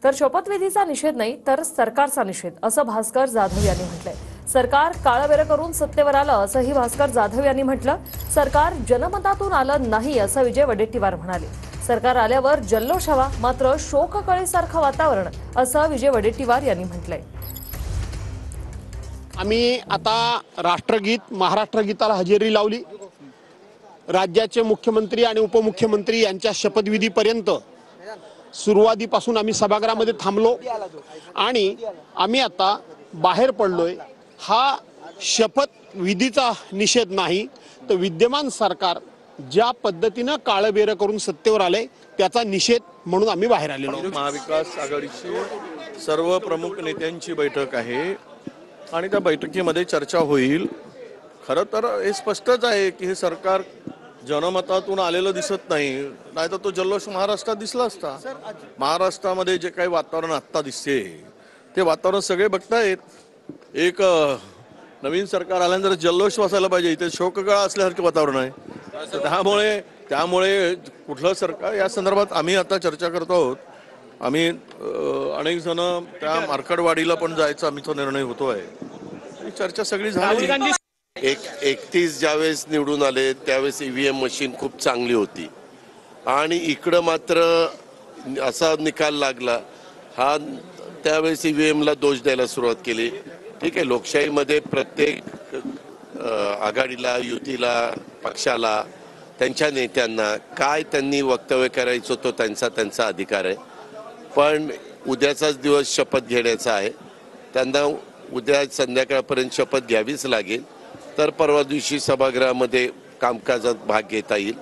तर शपथविधीचा निषेध नाही तर सरकारचा निषेध असं भास्कर जाधव यांनी म्हटलंय। सरकार काळबेरं करून सत्तेवर आलं असंही भास्कर जाधव यांनी म्हटलं। सरकार जनमतातून आलं नाही असं विजय वडेट्टीवार म्हणाले। सरकार आल्यावर जल्लोष हवा मात्र शोककळीसारखं वातावरण असं विजय वडेट्टीवार यांनी म्हटलंय। आम्ही आता राष्ट्रगीत महाराष्ट्र गीताला हजेरी लावली। राज्याचे मुख्यमंत्री आणि उपमुख्यमंत्री यांच्या शपथविधीपर्यंत सुरुवातीपासून आम्ही सभागृहामध्ये थांबलो आणि आम्ही आता बाहेर पडलोय। हा शपथविधीचा निषेध नाही तर विद्यमान सरकार ज्या पद्धतीने काळबेरं करून सत्तेवर आले त्याचा निषेध म्हणून आम्ही बाहेर आलेलो। महाविकास आघाडीची सर्व प्रमुख नेत्यांची बैठक आहे आणि त्या बैठकीमध्ये चर्चा होईल। खरं तर हे स्पष्टच आहे की हे सरकार जनमतातून आलेलं दिसत नाही, नाहीतर तो जल्लोष महाराष्ट्रात दिसला असता। महाराष्ट्रामध्ये जे काही वातावरण आत्ता दिसते ते वातावरण सगळे बघतायत। एक नवीन सरकार आल्यानंतर जल्लोष वाचायला पाहिजे, इथे शोककळा असल्यासारखं वातावरण आहे। त्यामुळे कुठलं सरकार या संदर्भात आम्ही आता चर्चा करतो आहोत। आम्ही अनेक जण त्या मार्कडवाडीला पण जायचा आमचा निर्णय होतोय। चर्चा सगळी झाली। 31 ज्यावेळेस निवडून आले त्यावेळेस ईव्हीएम मशीन खूप चांगली होती आणि इकडं मात्र असा निकाल लागला। हा त्यावेळेस ईव्हीएमला दोष द्यायला सुरुवात केली। ठीक आहे, लोकशाहीमध्ये प्रत्येक आघाडीला, युतीला, पक्षाला, त्यांच्या नेत्यांना काय त्यांनी वक्तव्य करायचं तो त्यांचा अधिकार आहे। पण उद्याचाच दिवस शपथ घेण्याचा आहे, त्यांना उद्या संध्याकाळपर्यंत शपथ घ्यावीच लागेल। तर परवा दिवशी सभागृहामध्ये कामकाजात भाग घेता येईल।